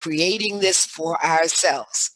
creating this for ourselves.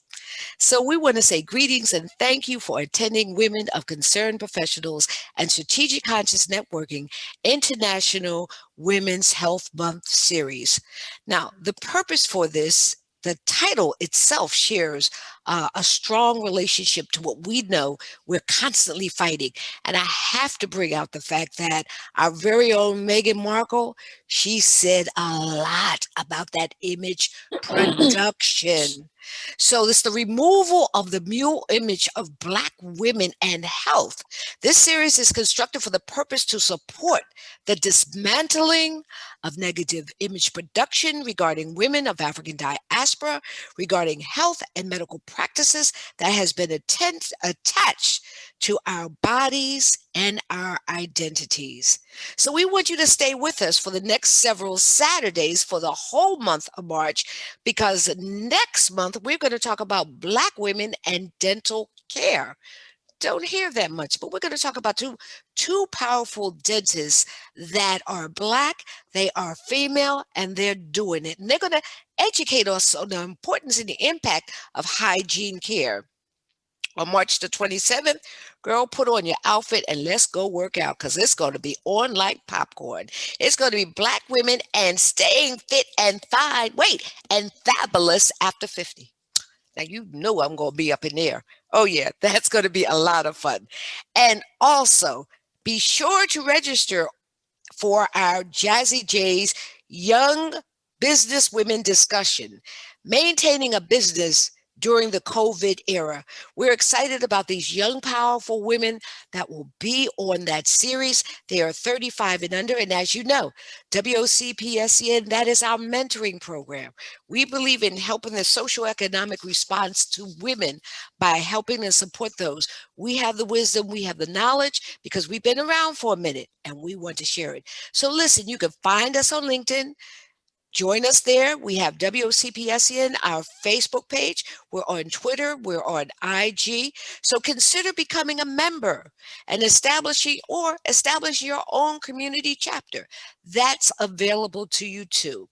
So we want to say greetings and thank you for attending Women of Concern Professionals and Strategic Conscious Networking International Women's Health Month series. Now, the purpose for this, the title itself shares a strong relationship to what we know we're constantly fighting. And I have to bring out the fact that our very own Meghan Markle, she said a lot about that image production. So it's the removal of the mule image of Black women and health. This series is constructed for the purpose to support the dismantling of negative image production regarding women of African diaspora, regarding health and medical practices that has been attached to our bodies and our identities. So we want you to stay with us for the next several Saturdays for the whole month of March, because next month we're going to talk about Black women and dental care. Don't hear that much, but we're going to talk about two powerful dentists that are Black, they are female, and they're doing it. And they're going to educate us on the importance and the impact of hygiene care. On March the 27th, girl, put on your outfit and let's go work out, because it's going to be on like popcorn. It's going to be Black women and staying fit and fine, and fabulous after 50. Now, you know I'm going to be up in there. Oh, yeah, that's going to be a lot of fun. And also, be sure to register for our Jazzy J's Young Business Women discussion, maintaining a business during the COVID era. We're excited about these young, powerful women that will be on that series. They are 35 and under. And as you know, WOCPSCN, that is our mentoring program. We believe in helping the socioeconomic response to women by helping and support those. We have the wisdom, we have the knowledge, because we've been around for a minute and we want to share it. So listen, you can find us on LinkedIn. Join us there. We have WOCPSCN, our Facebook page. We're on Twitter. We're on IG. So consider becoming a member and establish your own community chapter. That's available to you too.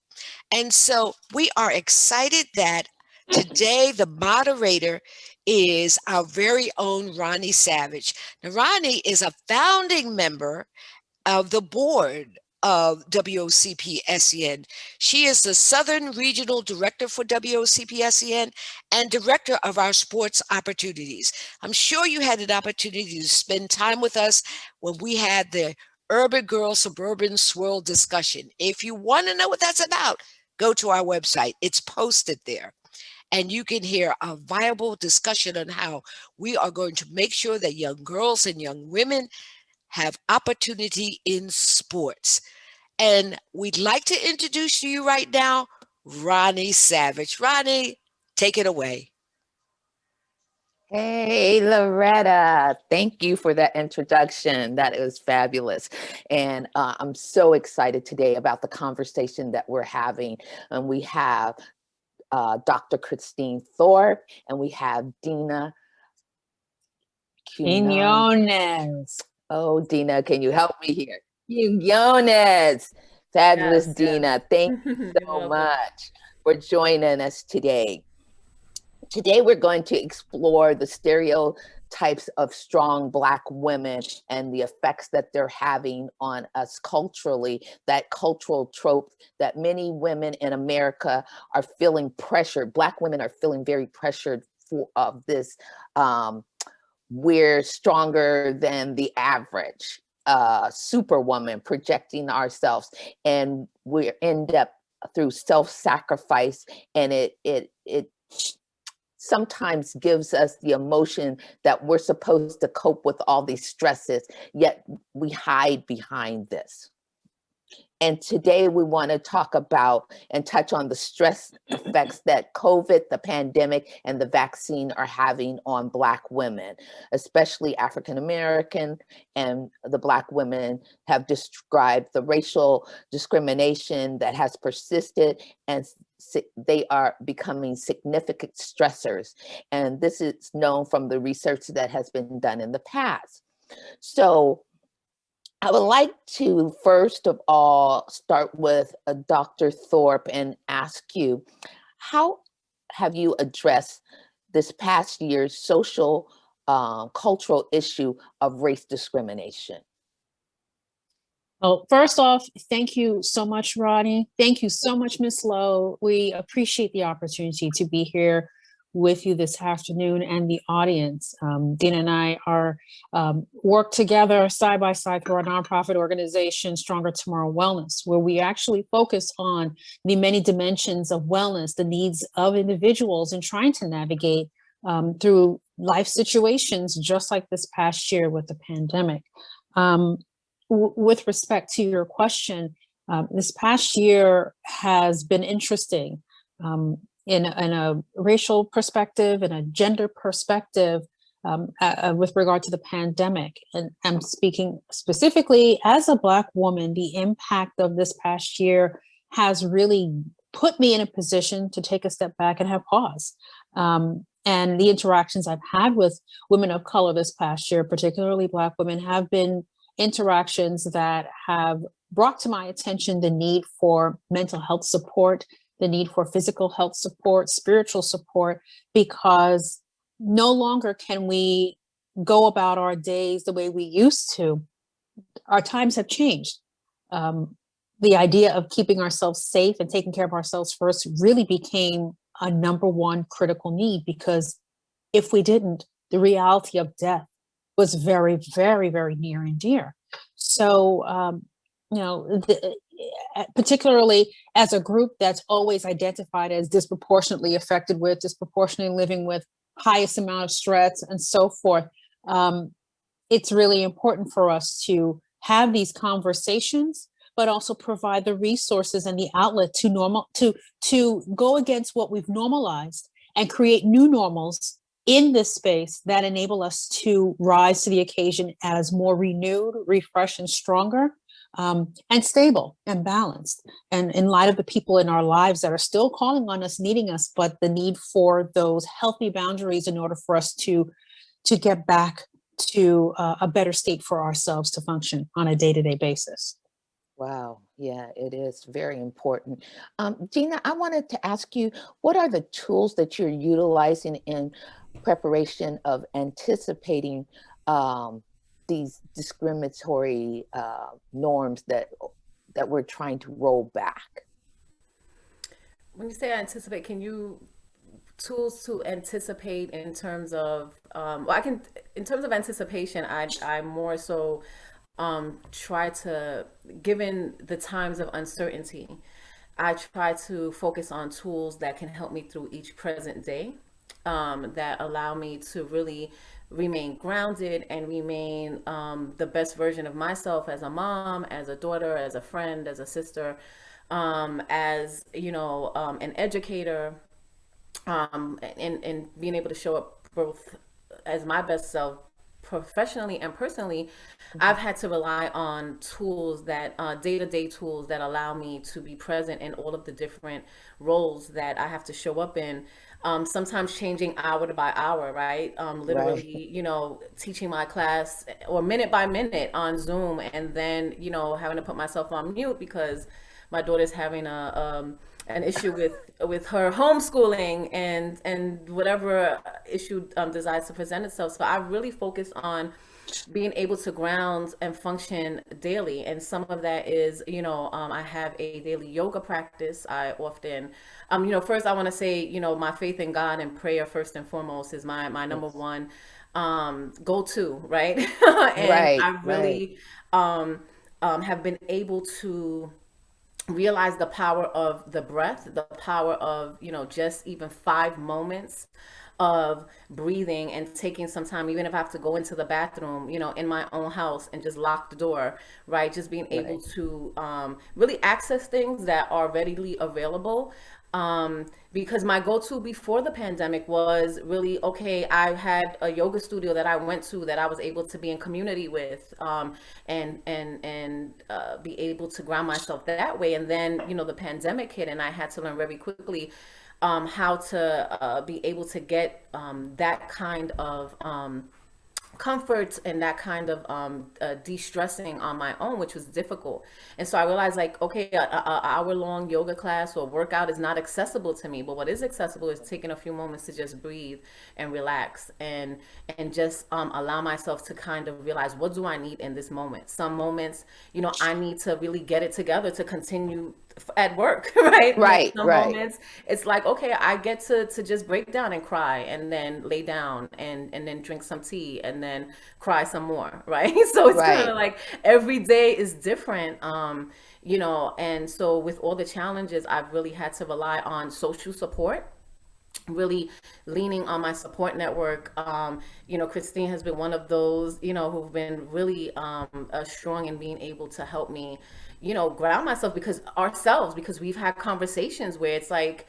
And so we are excited that today the moderator is our very own Ronnie Savage. Now, Ronnie is a founding member of the board of WOCPSCN. She is the Southern Regional Director for WOCPSCN and Director of our Sports Opportunities. I'm sure you had an opportunity to spend time with us when we had the Urban Girl Suburban Swirl discussion. If you want to know what that's about, go to our website. It's posted there. And you can hear a viable discussion on how we are going to make sure that young girls and young women have opportunity in sports. And we'd like to introduce to you right now Ronnie Savage. Ronnie, take it away. Hey, Loretta, thank you for that introduction. That is fabulous. And I'm so excited today about the conversation that we're having. And we have Dr. Christine Thorpe, and we have Dena Quinones. Oh, Dena, can you help me here? Quinones. Fabulous, Yes, Dena. yes. Thank you so much for joining us today. Today, we're going to explore the stereotypes of strong Black women and the effects that they're having on us culturally, that cultural trope that many women in America are feeling pressured. Black women are feeling very pressured of this. We're stronger than the average superwoman, projecting ourselves, and we end up through self-sacrifice, and it sometimes gives us the emotion that we're supposed to cope with all these stresses, yet we hide behind this. And today we want to talk about and touch on the stress effects that COVID, the pandemic, and the vaccine are having on Black women, especially African-American, and the Black women have described the racial discrimination that has persisted, and they are becoming significant stressors. And this is known from the research that has been done in the past. So I would like to, first of all, start with Dr. Thorpe and ask you, How have you addressed this past year's social, cultural issue of race discrimination? Well, first off, thank you so much, Ronnie. Thank you so much, Miss Lowe. We appreciate the opportunity to be here with you this afternoon and the audience. Dena and I are work together side by side through our nonprofit organization, Stronger Tomorrow Wellness, where we actually focus on the many dimensions of wellness, the needs of individuals, and trying to navigate through life situations, just like this past year with the pandemic. With respect to your question, this past year has been interesting in a racial perspective and a gender perspective with regard to the pandemic. And I'm speaking specifically as a Black woman, the impact of this past year has really put me in a position to take a step back and have pause. And the interactions I've had with women of color this past year, particularly Black women, have been interactions that have brought to my attention the need for mental health support, the need for physical health support, spiritual support, because no longer can we go about our days the way we used to. Our times have changed. The idea of keeping ourselves safe and taking care of ourselves first really became a number one critical need, because if we didn't, the reality of death was very, very, very near and dear. So, particularly as a group that's always identified as disproportionately affected with, disproportionately living with, highest amount of stress and so forth, it's really important for us to have these conversations, but also provide the resources and the outlet to go against what we've normalized and create new normals in this space that enable us to rise to the occasion as more renewed, refreshed, and stronger, and stable and balanced. And in light of the people in our lives that are still calling on us, needing us, but the need for those healthy boundaries in order for us to get back to a better state for ourselves to function on a day-to-day basis. Wow. Yeah, it is very important. Dena, I wanted to ask you, what are the tools that you're utilizing in preparation of anticipating these discriminatory norms that we're trying to roll back? When you say anticipate, can you tools to anticipate in terms of well, I can, in terms of anticipation, I more so try to, given the times of uncertainty, I try to focus on tools that can help me through each present day, that allow me to really remain grounded and remain the best version of myself as a mom, as a daughter, as a friend, as a sister, as, you know, an educator, and being able to show up both as my best self professionally and personally. I've had to rely on tools that day-to-day tools that allow me to be present in all of the different roles that I have to show up in, sometimes changing hour by hour, right? Literally, Right. you know, teaching my class or minute by minute on Zoom, and then, you know, having to put myself on mute because my daughter's having an issue with her homeschooling and whatever issue decides to present itself. So I really focus on being able to ground and function daily. And some of that is, you know, I have a daily yoga practice. I often, you know, first I want to say, you know, my faith in God and prayer first and foremost is my number Yes. one go to, right? And Right, I right. really have been able to realize the power of the breath, the power of, you know, just even 5 moments of breathing and taking some time, even if I have to go into the bathroom, you know, in my own house and just lock the door, right? Just being able Right. to really access things that are readily available. Because my go-to before the pandemic was really, okay, I had a yoga studio that I went to that I was able to be in community with, and be able to ground myself that way. And then, you know, the pandemic hit and I had to learn very quickly how to be able to get that kind of comfort and that kind of de-stressing on my own, which was difficult. And so I realized, like, okay, a hour-long yoga class or workout is not accessible to me, but what is accessible is taking a few moments to just breathe and relax and just allow myself to kind of realize, what do I need in this moment? Some moments, you know, I need to really get it together to continue at work, right? Right, Some right. moments it's like, okay, I get to just break down and cry, and then lay down and then drink some tea, and then cry some more, right? So it's kind Right. of like every day is different, you know. And so with all the challenges, I've really had to rely on social support, really leaning on my support network. You know, Christine has been one of those, you know, who've been really strong in being able to help me, you know, ground myself, because we've had conversations where it's like,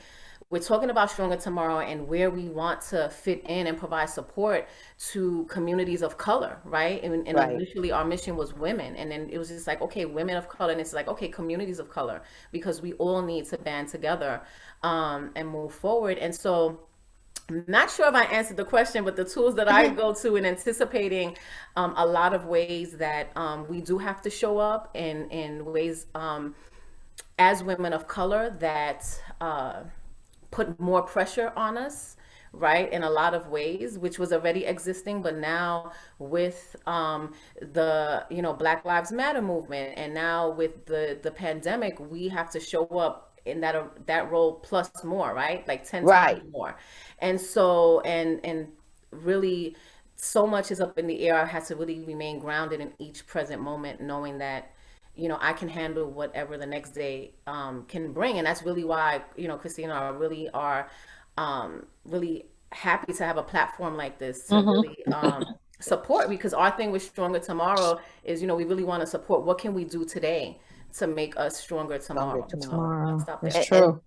we're talking about Stronger Tomorrow and where we want to fit in and provide support to communities of color, right? And Right. initially our mission was women. And then it was just like, okay, women of color. And it's like, okay, communities of color, because we all need to band together and move forward. And so I'm not sure if I answered the question, but the tools that I go to in anticipating a lot of ways that we do have to show up in ways as women of color that put more pressure on us, right, in a lot of ways, which was already existing, but now with the, you know, Black Lives Matter movement, and now with the pandemic, we have to show up in that role plus more, right, like 10 Right. times more. And so and really, so much is up in the air. I had to really remain grounded in each present moment, knowing that, you know, I can handle whatever the next day can bring. And that's really why, you know, Christina, I really are really happy to have a platform like this to really support, because our thing with Stronger Tomorrow is, you know, we really want to support what can we do today to make us stronger tomorrow. Tomorrow. Stop It's there. true.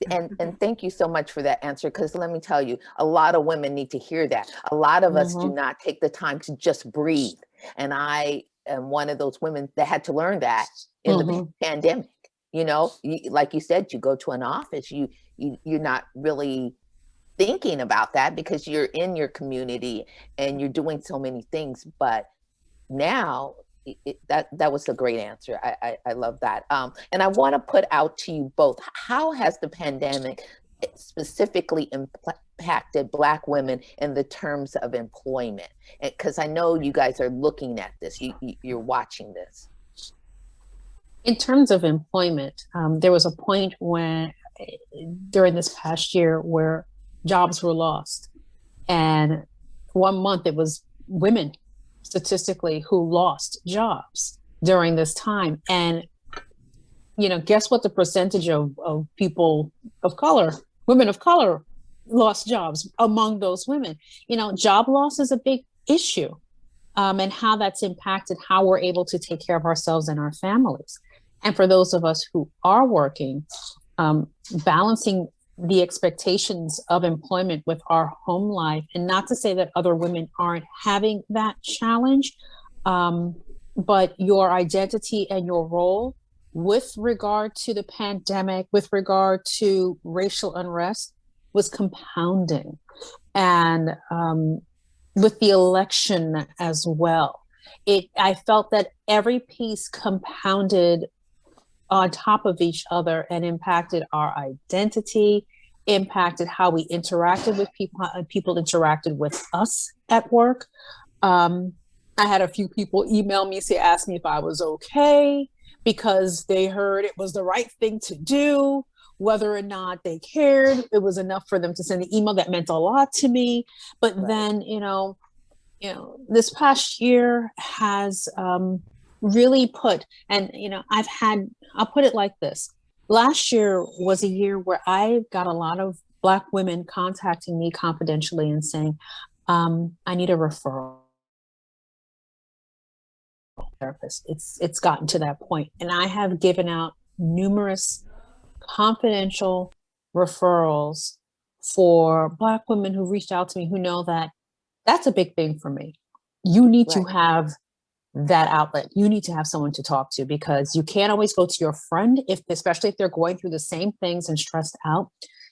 And thank you so much for that answer, because let me tell you, a lot of women need to hear that. A lot of us do not take the time to just breathe. And I am one of those women that had to learn that in the pandemic. You know, like you said, you go to an office, you're not really thinking about that because you're in your community and you're doing so many things. But now that was a great answer. I love that. And I want to put out to you both, how has the pandemic specifically impacted Black women in the terms of employment? Because I know you guys are looking at this, you're watching this. In terms of employment, there was a point during this past year where jobs were lost. And 1 month it was women statistically who lost jobs during this time. And, you know, guess what the percentage of people of color, women of color, lost jobs among those women? You know, job loss is a big issue, and how that's impacted how we're able to take care of ourselves and our families. And for those of us who are working, balancing the expectations of employment with our home life, and not to say that other women aren't having that challenge, but your identity and your role with regard to the pandemic, with regard to racial unrest, was compounding. And with the election as well, I felt that every piece compounded on top of each other and impacted our identity, impacted how we interacted with people, how people interacted with us at work. I had a few people email me, ask me if I was okay, because they heard it was the right thing to do. Whether or not they cared, it was enough for them to send an email that meant a lot to me. But then, you know, this past year has really put, and, you know, I'll put it like this. Last year was a year where I got a lot of Black women contacting me confidentially and saying, I need a referral therapist. It's gotten to that point. And I have given out numerous confidential referrals for Black women who reached out to me, who know that that's a big thing for me. You need to have that outlet. You need to have someone to talk to, because you can't always go to your friend, especially if they're going through the same things and stressed out.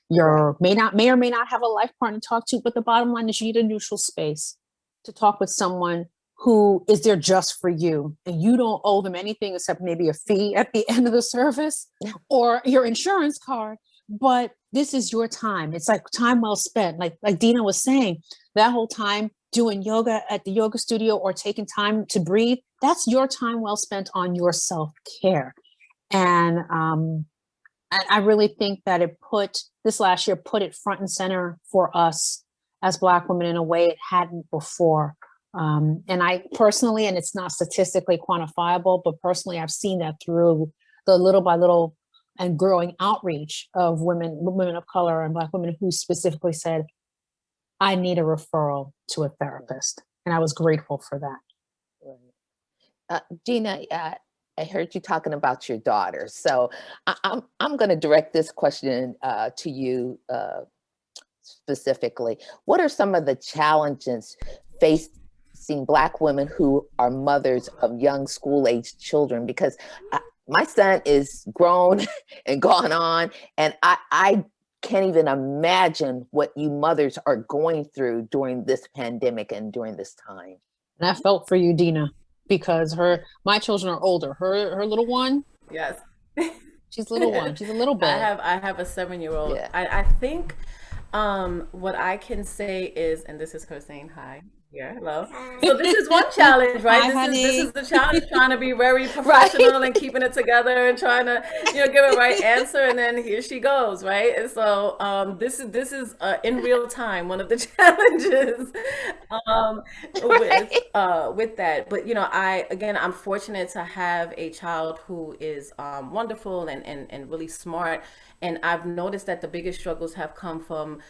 You may or may not have a life partner to talk to, but the bottom line is you need a neutral space to talk with someone who is there just for you, and you don't owe them anything except maybe a fee at the end of the service or your insurance card. But this is your time. It's like time well spent. Like Dena was saying, that whole time doing yoga at the yoga studio or taking time to breathe, that's your time well spent on your self-care. And I really think that this last year put it front and center for us as Black women in a way it hadn't before. And I personally, and it's not statistically quantifiable, but personally, I've seen that through the little by little and growing outreach of women of color and Black women who specifically said, I need a referral to a therapist. And I was grateful for that. Dena, I heard you talking about your daughter. So I'm going to direct this question to you specifically. What are some of the challenges facing Black women who are mothers of young school-aged children? Because my son is grown and gone on, and I can't even imagine what you mothers are going through during this pandemic and during this time. And I felt for you, Dena, because my children are older. Her little one, Yes. she's a little one. She's a little bit. I have a 7-year-old. Yeah. I think what I can say is, and this is her saying hi. Yeah, hello. So this is one challenge, right? Hi, This is the challenge, trying to be very professional and keeping it together and trying to, give a right answer, and then here she goes, right? And so this is in real time one of the challenges with that. But I'm fortunate to have a child who is wonderful and really smart, and I've noticed that the biggest struggles have come from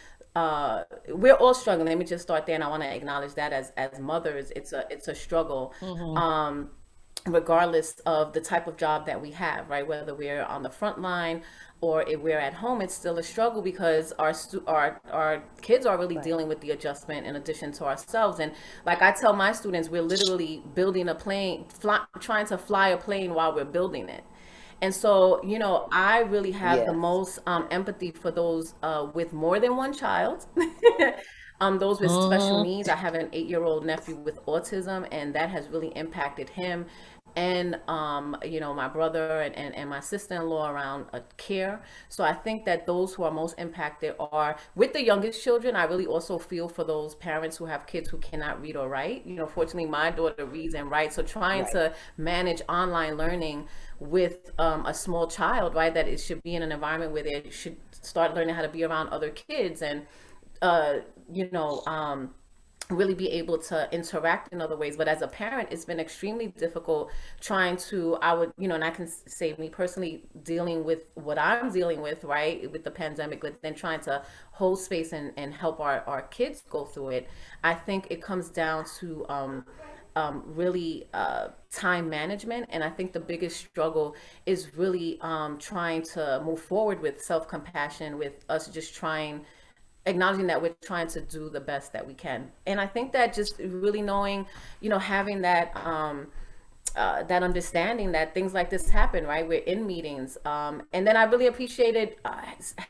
we're all struggling. Let me just start there, and I want to acknowledge that as mothers, it's a struggle, regardless of the type of job that we have, right? Whether we're on the front line or if we're at home, it's still a struggle because our kids are really dealing with the adjustment in addition to ourselves. And like I tell my students, we're literally building a plane, trying to fly a plane while we're building it. And so, I really have the most empathy for those with more than one child, those with special needs. I have an 8-year-old nephew with autism, and that has really impacted him. And, my brother and my sister-in-law around care. So I think that those who are most impacted are with the youngest children. I really also feel for those parents who have kids who cannot read or write. Fortunately, my daughter reads and writes. So trying to manage online learning with a small child, right, that it should be in an environment where they should start learning how to be around other kids and, really be able to interact in other ways. But as a parent, it's been extremely difficult trying to, and I can say me personally dealing with what I'm dealing with, right, with the pandemic, but then trying to hold space and help our kids go through it. I think it comes down to really time management. And I think the biggest struggle is really trying to move forward with self-compassion, with us just acknowledging that we're trying to do the best that we can. And I think that just really knowing, having that that understanding that things like this happen, right? We're in meetings. And then I really appreciated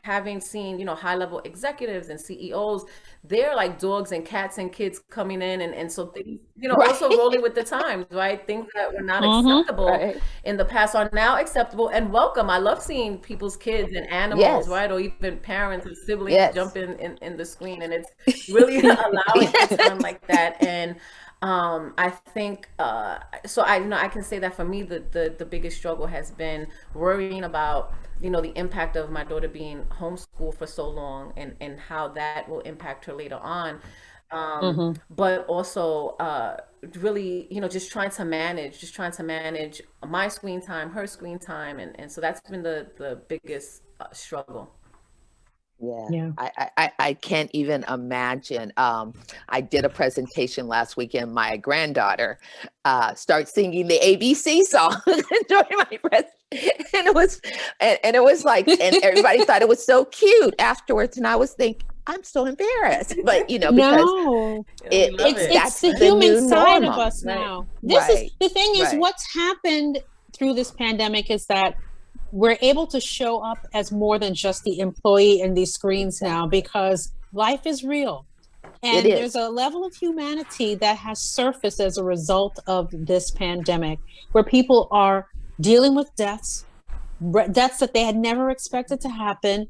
having seen, high level executives and CEOs, they're like dogs and cats and kids coming in. And so things, also rolling with the times, right? Things that were not acceptable in the past are now acceptable and welcome. I love seeing people's kids and animals, right? Or even parents and siblings jump in the screen. And it's really allowing for time like that. And I think, so I can say that for me, the biggest struggle has been worrying about, the impact of my daughter being homeschooled for so long and how that will impact her later on. But also, really, just trying to manage my screen time, her screen time. And so that's been the biggest struggle. Yeah. I can't even imagine. I did a presentation last weekend. My granddaughter started singing the ABC song during my presentation, and it was like, and everybody thought it was so cute afterwards. And I was thinking, I'm so embarrassed, but because it's the human side of us now. This is the thing is what's happened through this pandemic is that we're able to show up as more than just the employee in these screens now, because life is real. And there's a level of humanity that has surfaced as a result of this pandemic, where people are dealing with deaths that they had never expected to happen,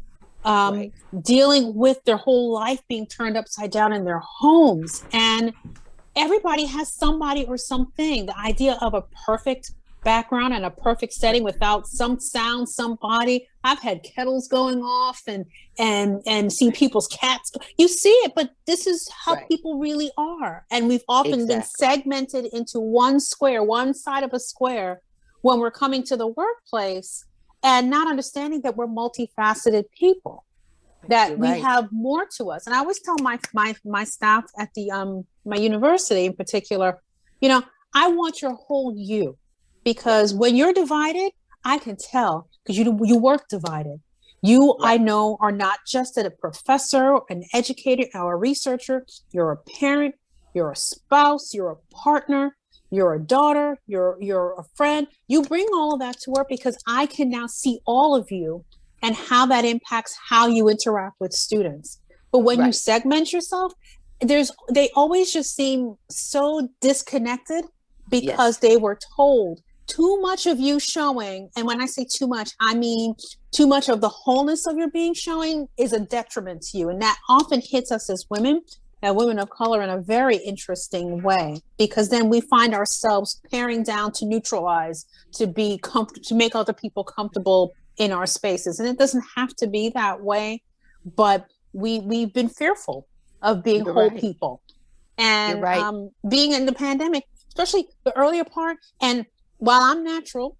dealing with their whole life being turned upside down in their homes. And everybody has somebody or something. The idea of a perfect background and a perfect setting without some sound, somebody. I've had kettles going off and see people's cats. You see it, but this is how people really are. And we've often been segmented into one square, one side of a square when we're coming to the workplace, and not understanding that we're multifaceted people, that we have more to us. And I always tell my staff at the my university in particular, you know, I want your whole you, because when you're divided, I can tell, because you work divided. You, I know, are not just a professor, an educator, or a researcher. You're a parent, you're a spouse, you're a partner, you're a daughter, you're a friend. You bring all of that to work, because I can now see all of you and how that impacts how you interact with students. But when you segment yourself, they always just seem so disconnected, because they were told too much of you showing. And when I say too much, I mean too much of the wholeness of your being showing is a detriment to you. And that often hits us as women and women of color in a very interesting way, because then we find ourselves paring down to neutralize, to be to make other people comfortable in our spaces. And it doesn't have to be that way, but we've been fearful of being whole people. And being in the pandemic, especially the earlier part. And while I'm natural,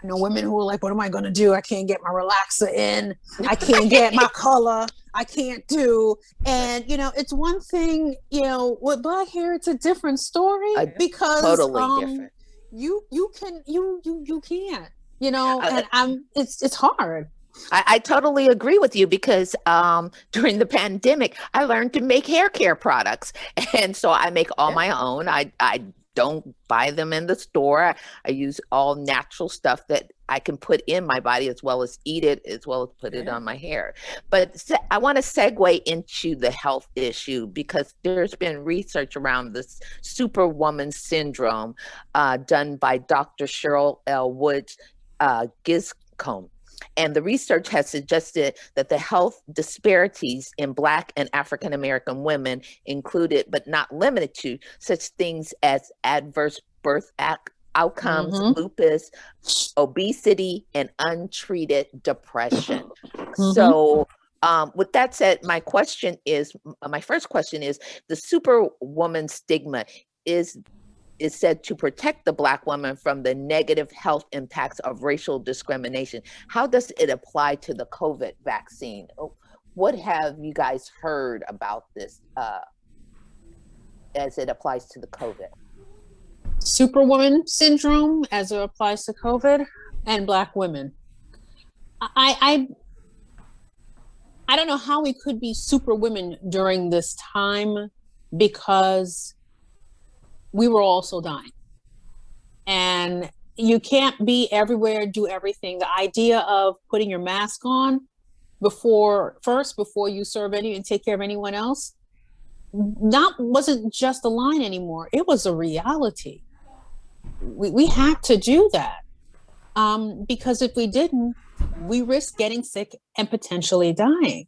I know women who are like, what am I going to do? I can't get my relaxer in. I can't get my color. I can't do. And, you know, it's one thing, you know, with black hair, it's a different story, because totally different. You can't, you know, and it's hard. I totally agree with you, because during the pandemic, I learned to make hair care products. And so I make all my own. I don't buy them in the store. I use all natural stuff that I can put in my body, as well as eat it, as well as put it on my hair. But I want to segue into the health issue, because there's been research around this Superwoman Syndrome done by Dr. Cheryl L. Woods Giscombe. And the research has suggested that the health disparities in Black and African American women included, but not limited to, such things as adverse birth outcomes, lupus, obesity, and untreated depression. So with that said, my first question is, the Superwoman stigma is said to protect the Black woman from the negative health impacts of racial discrimination. How does it apply to the COVID vaccine? What have you guys heard about this as it applies to the COVID? Superwoman syndrome as it applies to COVID and Black women. I don't know how we could be superwomen during this time, because we were also dying. And you can't be everywhere, do everything. The idea of putting your mask on before you serve and take care of anyone else, wasn't just a line anymore. It was a reality. We had to do that. Because if we didn't, we risk getting sick and potentially dying.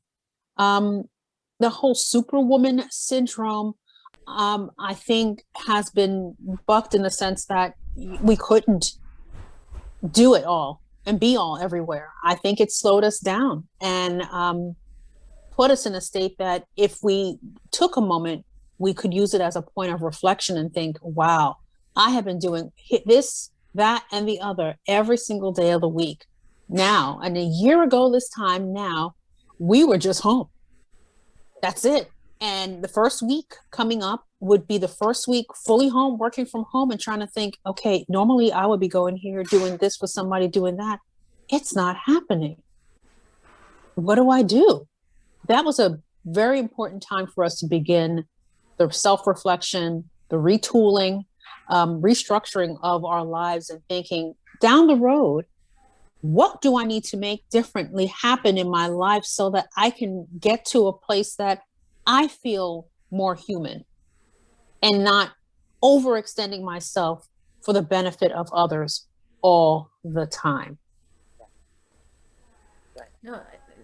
The whole Superwoman syndrome, I think, has been bucked in the sense that we couldn't do it all and be all everywhere. I think it slowed us down and put us in a state that if we took a moment, we could use it as a point of reflection and think, wow, I have been doing this, that, and the other every single day of the week. Now, and a year ago this time now, we were just home. That's it. And the first week coming up would be the first week fully home, working from home, and trying to think, okay, normally I would be going here, doing this for somebody, doing that. It's not happening. What do I do? That was a very important time for us to begin the self-reflection, the retooling, restructuring of our lives, and thinking down the road, what do I need to make differently happen in my life so that I can get to a place that I feel more human and not overextending myself for the benefit of others all the time. No,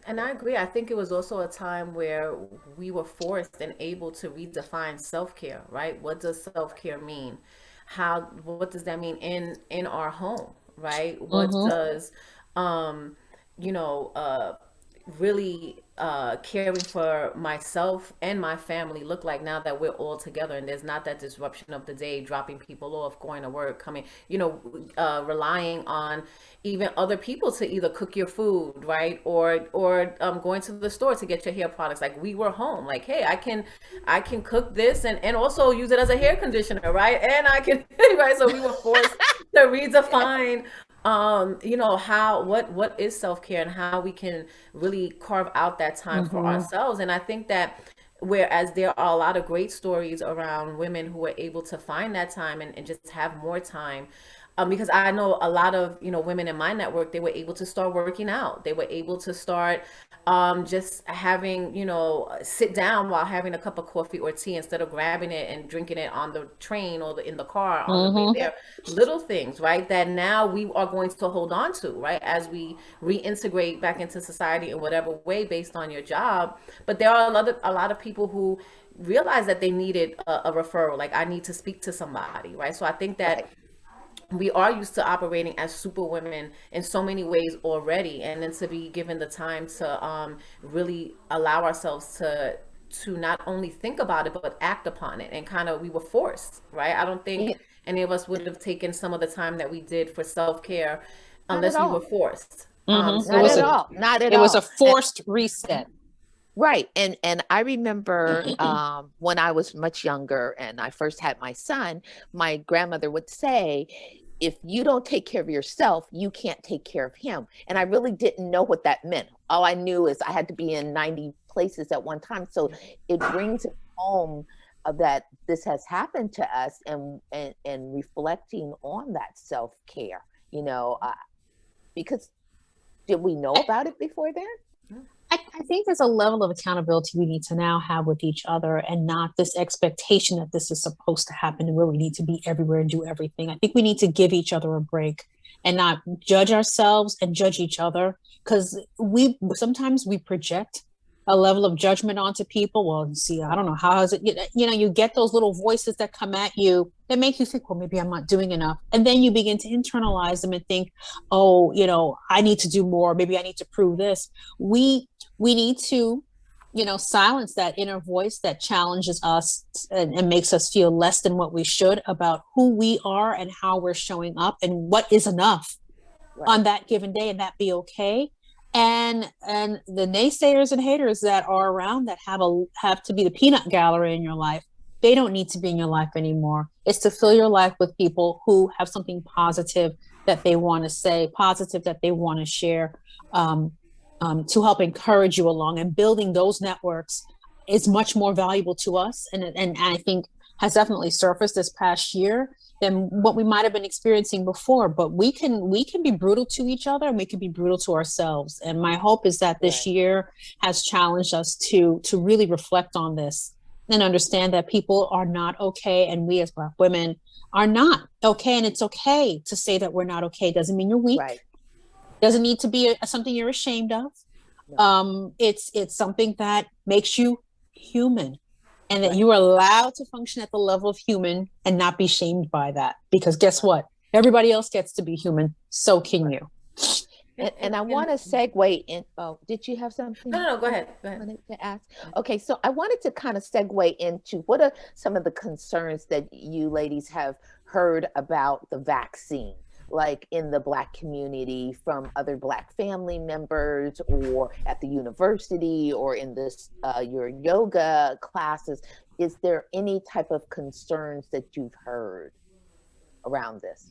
and I agree. I think it was also a time where we were forced and able to redefine self-care, right? What does self-care mean? What does that mean in our home, right? What does um, you know, really caring for myself and my family look like now that we're all together and there's not that disruption of the day, dropping people off, going to work, coming, relying on even other people to either cook your food, right, or going to the store to get your hair products. Like, we were home, like, hey, I can cook this and also use it as a hair conditioner, right, and I can right. So we were forced to redefine what is self-care and how we can really carve out that time for ourselves. And I think that whereas there are a lot of great stories around women who were able to find that time and just have more time, because I know a lot of women in my network, they were able to start working out, they were able to start just having sit down while having a cup of coffee or tea instead of grabbing it and drinking it on the train or in the car on the way there. Little things, right, that now we are going to hold on to, right, as we reintegrate back into society in whatever way based on your job. But there are a lot of people who realized that they needed a referral, like, I need to speak to somebody, right? So I think that we are used to operating as superwomen in so many ways already, and then to be given the time to really allow ourselves to not only think about it but act upon it, and kind of, we were forced, right? I don't think any of us would have taken some of the time that we did for self-care unless we were forced. Not at all. It was a forced reset. Right. And I remember when I was much younger and I first had my son, my grandmother would say, if you don't take care of yourself, you can't take care of him. And I really didn't know what that meant. All I knew is I had to be in 90 places at one time. So it brings it home that this has happened to us, and reflecting on that self-care, because did we know about it before then? I think there's a level of accountability we need to now have with each other, and not this expectation that this is supposed to happen and where we need to be everywhere and do everything. I think we need to give each other a break and not judge ourselves and judge each other, because sometimes we project a level of judgment onto people. Well, see, I don't know, how is it, you get those little voices that come at you that make you think, well, maybe I'm not doing enough. And then you begin to internalize them and think, oh, I need to do more. Maybe I need to prove this. We need to, silence that inner voice that challenges us and makes us feel less than what we should about who we are and how we're showing up and what is enough on that given day, and that be okay. And the naysayers and haters that are around that have to be the peanut gallery in your life, they don't need to be in your life anymore. It's to fill your life with people who have something positive that they want to say, positive that they want to share, to help encourage you along. And building those networks is much more valuable to us, and I think has definitely surfaced this past year than what we might have been experiencing before. But we can be brutal to each other, and we can be brutal to ourselves. And my hope is that this year has challenged us to really reflect on this and understand that people are not okay, and we as Black women are not okay. And it's okay to say that we're not okay. Doesn't mean you're weak. Doesn't need to be something you're ashamed of. It's something that makes you human, and that you are allowed to function at the level of human and not be shamed by that. Because guess what? Everybody else gets to be human. So can you. And I want to segue in. Oh, did you have something? No, go ahead. To ask? Okay, so I wanted to kind of segue into what are some of the concerns that you ladies have heard about the vaccine, like in the Black community, from other Black family members, or at the university, or in this your yoga classes. Is there any type of concerns that you've heard around this?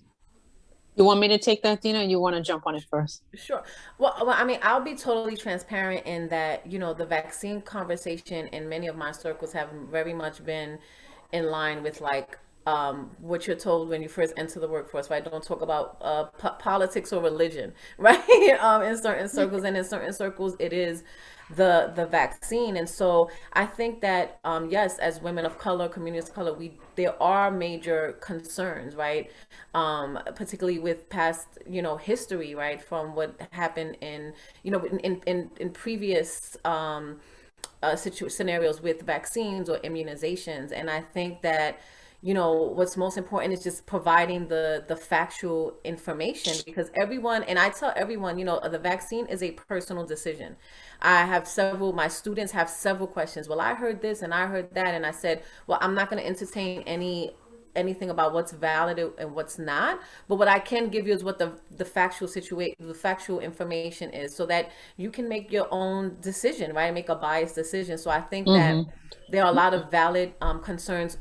You want me to take that, Dena? You want to jump on it first? Sure. Well, I mean, I'll be totally transparent in that, the vaccine conversation in many of my circles have very much been in line with, like, what you're told when you first enter the workforce, right? Don't talk about politics or religion, right? In certain circles, and in certain circles, it is the vaccine. And so I think that yes, as women of color, communities of color, there are major concerns, right? Particularly with past, history, right, from what happened in, in previous scenarios with vaccines or immunizations. And I think that what's most important is just providing the factual information, because everyone, and I tell everyone, the vaccine is a personal decision. My students have several questions. Well, I heard this and I heard that, and I said, well, I'm not going to entertain anything about what's valid and what's not, but what I can give you is what the factual information is, so that you can make your own decision, right? Make a biased decision. So I think that there are a lot of valid concerns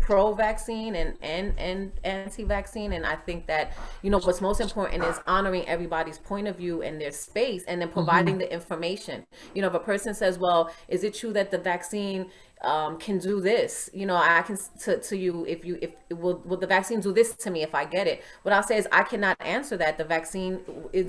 pro-vaccine and anti-vaccine, and I think that what's most important is honoring everybody's point of view and their space, and then providing the information. If a person says, well, is it true that the vaccine can do this? I can to you, if will the vaccine do this to me if I get it? What I'll say is, I cannot answer that. The vaccine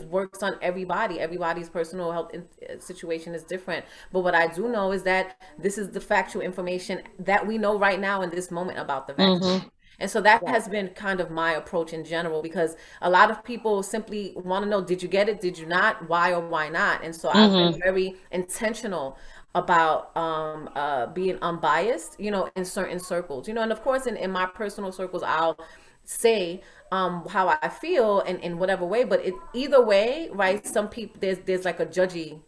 works on everybody. Everybody's personal health situation is different. But what I do know is that this is the factual information that we know right now in this moment about the vaccine. And so that has been kind of my approach in general, because a lot of people simply want to know, did you get it? Did you not? Why or why not? And so I've been very intentional about being unbiased, in certain circles, and of course in my personal circles, I'll say how I feel in whatever way, but either way, right? Some people, there's like a judgy,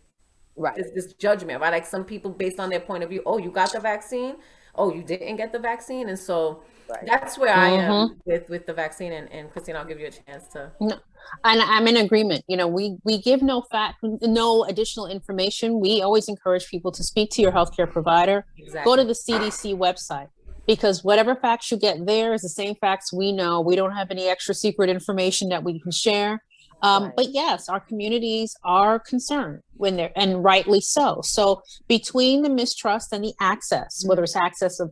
Right. this judgment, right? Like some people, based on their point of view, oh, you got the vaccine, oh, you didn't get the vaccine. And so that's where I am with the vaccine. And Christine, I'll give you a chance to. No, and I'm in agreement. We give no additional information. We always encourage people to speak to your healthcare provider. Exactly. Go to the CDC website, because whatever facts you get there is the same facts we know. We don't have any extra secret information that we can share. But yes, our communities are concerned and rightly so. So between the mistrust and the access, whether it's access to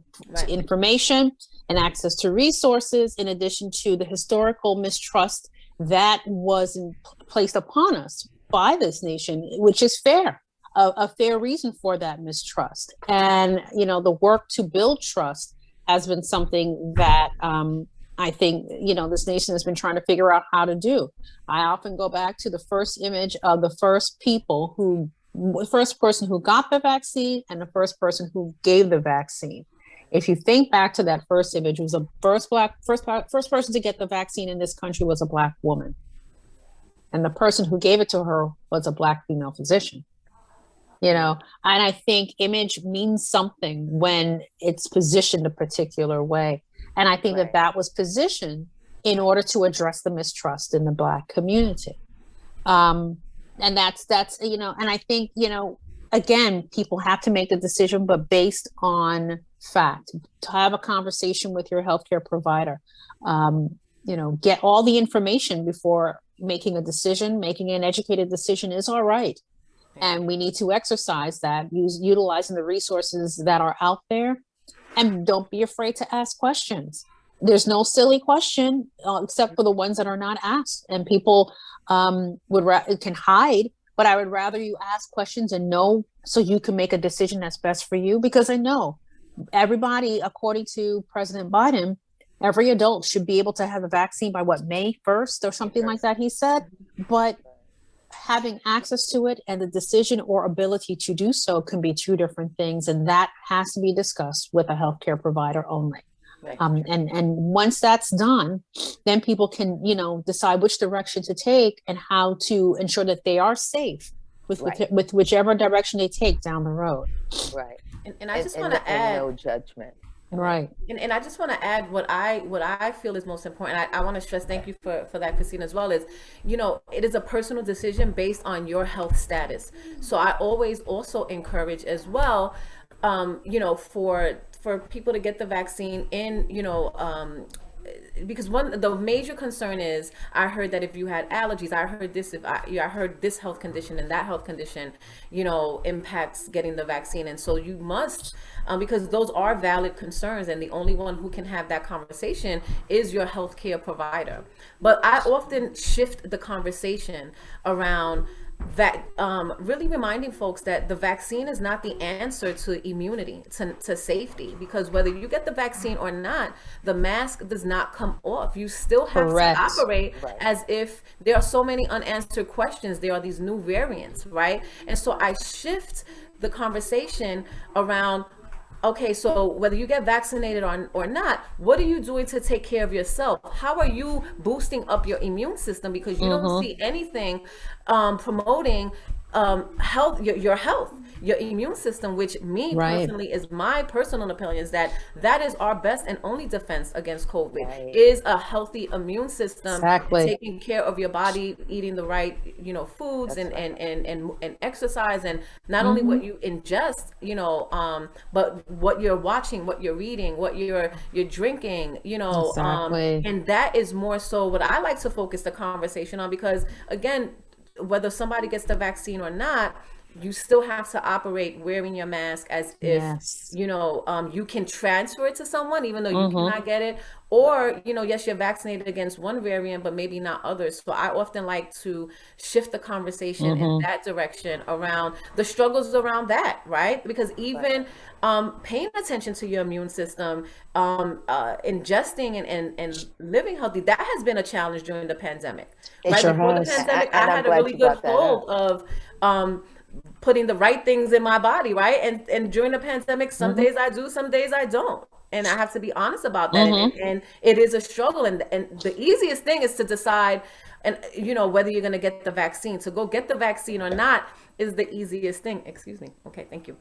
information and access to resources, in addition to the historical mistrust that was placed upon us by this nation, which is fair, a fair reason for that mistrust. And, the work to build trust has been something that I think, this nation has been trying to figure out how to do. I often go back to the first image of the first person who got the vaccine and the first person who gave the vaccine. If you think back to that first image, it was the first person to get the vaccine in this country was a Black woman. And the person who gave it to her was a Black female physician. And I think image means something when it's positioned a particular way. And I think that was positioned in order to address the mistrust in the Black community. And that's, and I think, again, people have to make the decision, but based on fact, to have a conversation with your healthcare provider, get all the information before making a decision. Making an educated decision is all right. And we need to exercise that, utilizing the resources that are out there. And don't be afraid to ask questions. There's no silly question except for the ones that are not asked. And people can hide, but I would rather you ask questions and know, so you can make a decision that's best for you. Because I know everybody, according to President Biden, every adult should be able to have a vaccine by May 1st or something like that, he said. But having access to it and the decision or ability to do so can be two different things. And that has to be discussed with a healthcare provider only. And once that's done, then people can, decide which direction to take and how to ensure that they are safe with whichever direction they take down the road. Right. And I just want to add, no judgment. Right. And I just want to add what I feel is most important. I want to stress, thank you for that, Christine, as well, is, it is a personal decision based on your health status. So I always also encourage as well, for people to get the vaccine in, because the major concern is, I heard that if you had allergies, I heard this, I heard this health condition and that health condition, impacts getting the vaccine. And so you must, because those are valid concerns, and the only one who can have that conversation is your healthcare provider. But I often shift the conversation around that, really reminding folks that the vaccine is not the answer to immunity, to safety, because whether you get the vaccine or not, the mask does not come off. You still have to operate as if there are so many unanswered questions. There are these new variants, right? And so I shift the conversation around, okay, so whether you get vaccinated or not, what are you doing to take care of yourself? How are you boosting up your immune system? Because you don't see anything promoting health, your health, your immune system, which personally is my personal opinion, is that is our best and only defense against COVID, is a healthy immune system, taking care of your body, eating the right, foods, and exercise, and not only what you ingest, but what you're watching, what you're reading, what you're drinking, and that is more so what I like to focus the conversation on, because again, whether somebody gets the vaccine or not, you still have to operate wearing your mask as if, you can transfer it to someone, even though you cannot get it. Or, yes, you're vaccinated against one variant, but maybe not others. So I often like to shift the conversation in that direction around the struggles around that, right? Because even paying attention to your immune system, ingesting and living healthy, that has been a challenge during the pandemic. Right? Before the pandemic, I had a really good hold of putting the right things in my body, right? And during the pandemic, some days I do, some days I don't. And I have to be honest about that. And it is a struggle. And the easiest thing is to decide, and whether you're going to get the vaccine. To go get the vaccine or not is the easiest thing. Excuse me. Okay, thank you.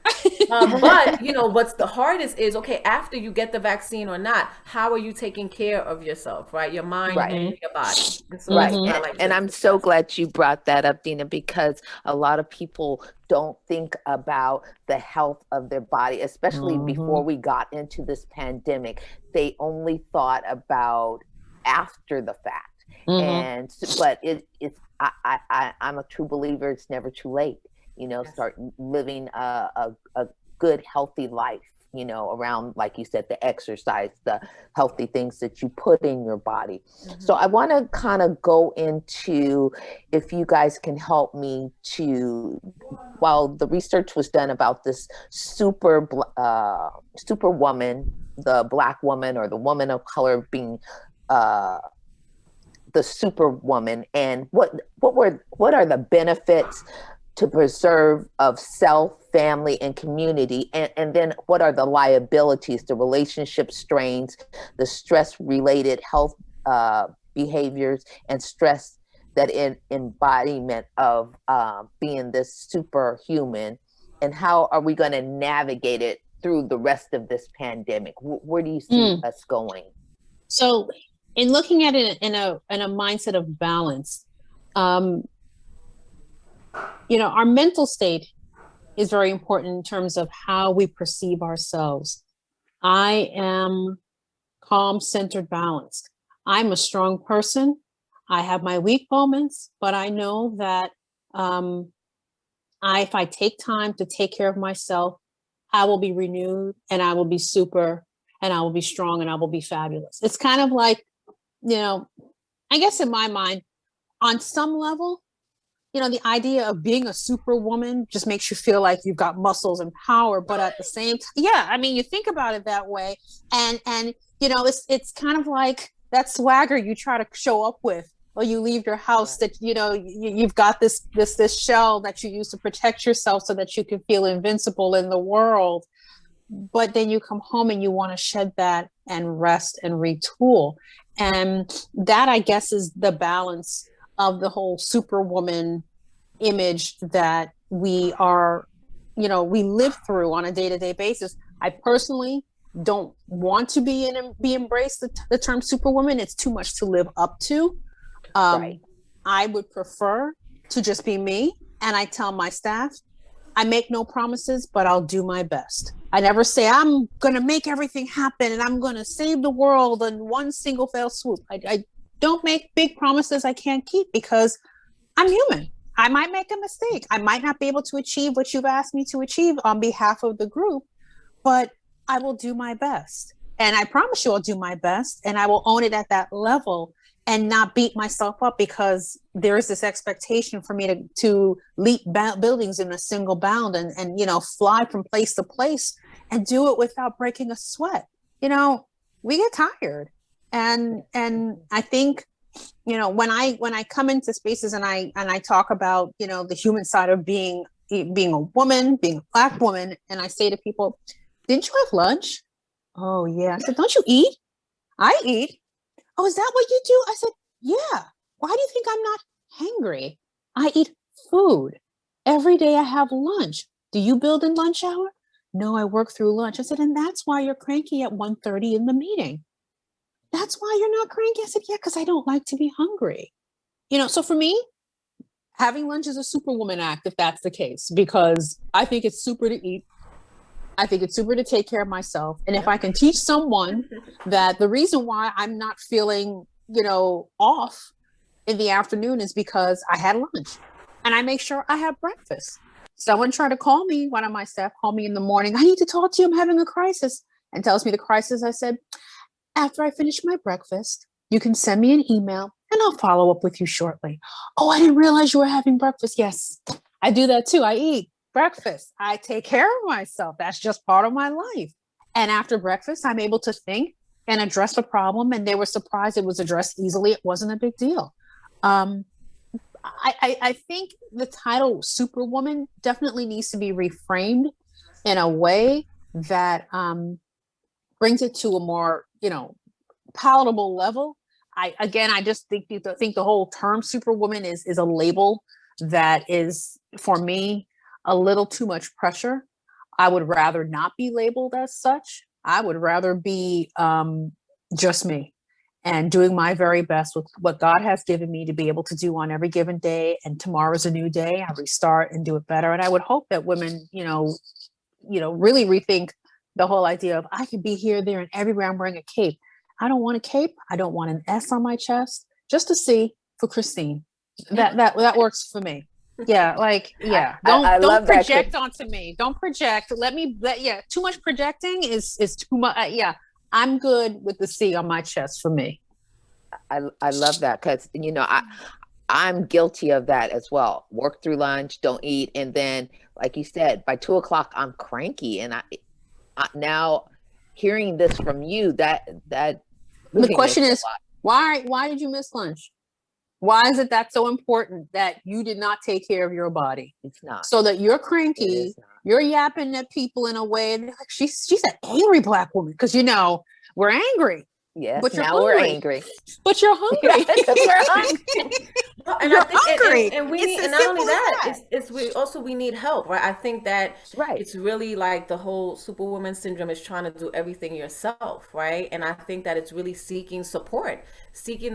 But what's the hardest is, okay, after you get the vaccine or not, how are you taking care of yourself, right? Your mind and your body. And so and I'm so glad you brought that up, Dena, because a lot of people don't think about the health of their body, especially before we got into this pandemic. They only thought about after the fact. But I'm a true believer. It's never too late, start living a good, healthy life, around, like you said, the exercise, the healthy things that you put in your body. So I want to kind of go into, if you guys can help me to, while the research was done about this superwoman, the Black woman or the woman of color being the superwoman, and what are the benefits to preserve of self, family, and community, and then what are the liabilities, the relationship strains, the stress related health behaviors, and stress that embodiment of being this superhuman, and how are we going to navigate it through the rest of this pandemic? Where do you see us going? So in looking at it in a mindset of balance, our mental state is very important in terms of how we perceive ourselves. I am calm, centered, balanced. I'm a strong person. I have my weak moments, but I know that if I take time to take care of myself, I will be renewed, and I will be super, and I will be strong, and I will be fabulous. It's kind of like, I guess in my mind, on some level, the idea of being a superwoman just makes you feel like you've got muscles and power, but at the same time, you think about it that way. And it's kind of like that swagger you try to show up with, or you leave your house that, you've got this shell that you use to protect yourself so that you can feel invincible in the world. But then you come home and you want to shed that and rest and retool. And that, I guess, is the balance of the whole superwoman image that we are, we live through on a day-to-day basis. I personally don't want to be embraced the term superwoman. It's too much to live up to. I would prefer to just be me. And I tell my staff, I make no promises, but I'll do my best. I never say I'm going to make everything happen and I'm going to save the world in one single fell swoop. I don't make big promises I can't keep because I'm human. I might make a mistake. I might not be able to achieve what you've asked me to achieve on behalf of the group, but I will do my best. And I promise you I'll do my best, and I will own it at that level and not beat myself up because there is this expectation for me to leap buildings in a single bound and fly from place to place and do it without breaking a sweat. We get tired. And I think, when I come into spaces and I talk about, the human side of being a woman, being a Black woman, and I say to people, didn't you have lunch? Oh yeah. I said, don't you eat? I eat. Oh, is that what you do? I said, yeah. Why do you think I'm not hangry? I eat food. Every day I have lunch. Do you build in lunch hour? No, I work through lunch. I said, and that's why you're cranky at 1:30 in the meeting. That's why you're not cranky. I said, yeah, because I don't like to be hungry. So for me, having lunch is a superwoman act, if that's the case, because I think it's super to eat. I think it's super to take care of myself. And if I can teach someone that the reason why I'm not feeling, off in the afternoon is because I had lunch and I make sure I have breakfast. Someone tried to call me, one of my staff called me in the morning. I need to talk to you. I'm having a crisis, and tells me the crisis. I said, after I finish my breakfast, you can send me an email and I'll follow up with you shortly. Oh, I didn't realize you were having breakfast. Yes, I do that too. I eat breakfast. I take care of myself. That's just part of my life. And after breakfast, I'm able to think and address the problem. And they were surprised it was addressed easily. It wasn't a big deal. I think the title Superwoman definitely needs to be reframed in a way that brings it to a more, palatable level. I just think the whole term Superwoman is a label that is, for me, a little too much pressure. I would rather not be labeled as such. I would rather be just me and doing my very best with what God has given me to be able to do on every given day. And tomorrow's a new day. I restart and do it better. And I would hope that women, really rethink the whole idea of I could be here, there, and everywhere. I'm wearing a cape. I don't want a cape. I don't want an S on my chest. Just a C for Christine. That works for me. Yeah, don't project onto me. Don't project. Too much projecting is too much. I'm good with the C on my chest for me. I love that because I'm guilty of that as well. Work through lunch, don't eat, and then, like you said, by 2:00 I'm cranky. And I now hearing this from you, that the question is, why did you miss lunch? Why is it that so important that you did not take care of your body? It's not. So that you're cranky, you're yapping at people in a way, and like, she's an angry Black woman, because we're angry. Yes, but now we're angry. But you're hungry. We're hungry. And you're I think, hungry. And we need, and not only that, we need help, right? I think that it's really like the whole Superwoman Syndrome is trying to do everything yourself, right? And I think that it's really seeking the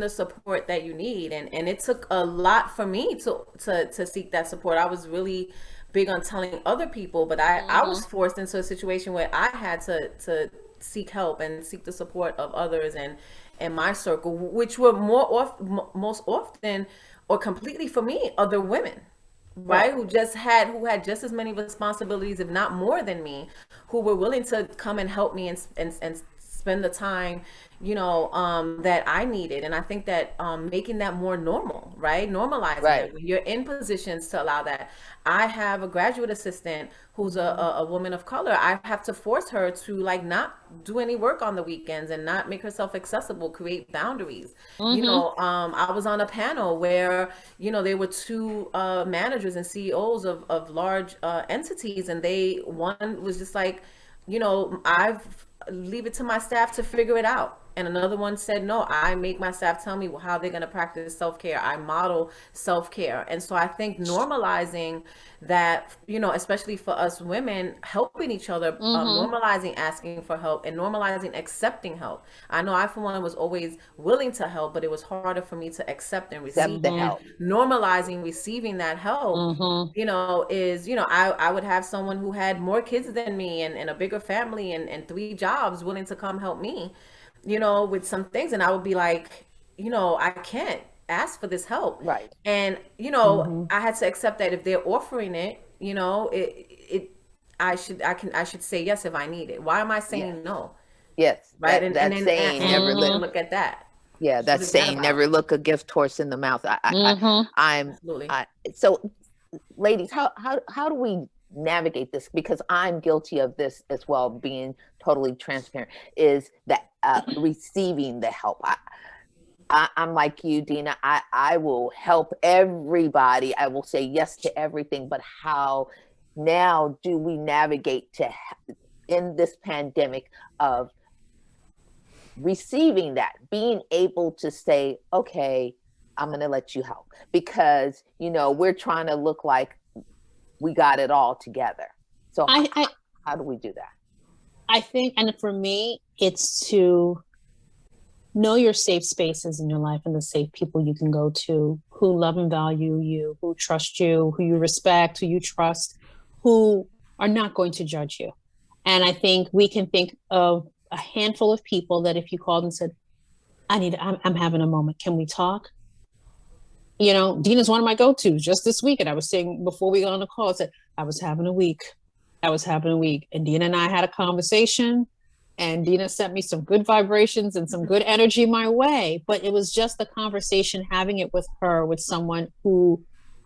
support that you need. And it took a lot for me to seek that support. I was really big on telling other people, but I was forced into a situation where I had to seek help and seek the support of others and my circle, which were most often or completely for me other women, right? Who had just as many responsibilities, if not more than me, who were willing to come and help me and spend the time that I needed. And I think that making that more normal, right? Normalizing it. When you're in positions to allow that. I have a graduate assistant who's a woman of color. I have to force her to not do any work on the weekends and not make herself accessible, create boundaries. I was on a panel where, there were two managers and CEOs of large entities, and one was just like, I've leave it to my staff to figure it out. And another one said, no, I make my staff tell me how they're going to practice self-care. I model self-care. And so I think normalizing that, you know, especially for us women, helping each other, normalizing asking for help and normalizing accepting help. I know I, for one, was always willing to help, but it was harder for me to accept and receive the help. Normalizing receiving that help, you know, is, you know, I would have someone who had more kids than me and a bigger family and 3 jobs willing to come help me, you know, with some things. And I would be like, you know, I can't ask for this help. Right. And, you know, I had to accept that if they're offering it, you know, I should say yes if I need it. Why am I saying no? Yes. Right. That and then saying, never look at that. Yeah, that saying, never look a gift horse in the mouth. So ladies, how do we navigate this? Because I'm guilty of this as well, being totally transparent, is that receiving the help. I'm like you, Dena. I will help everybody. I will say yes to everything. But how now do we navigate in this pandemic of receiving that, being able to say, okay, I'm going to let you help, because, you know, we're trying to look like we got it all together. So how do we do that? I think, and for me, it's to know your safe spaces in your life and the safe people you can go to who love and value you, who trust you, who you respect, who you trust, who are not going to judge you. And I think we can think of a handful of people that if you called and said, I'm having a moment, can we talk? You know, Dena's one of my go-tos just this week. And I was saying before we got on the call, I said, I was having a week. And Dena and I had a conversation, and Dena sent me some good vibrations and some good energy my way. But it was just the conversation, having it with her, with someone who,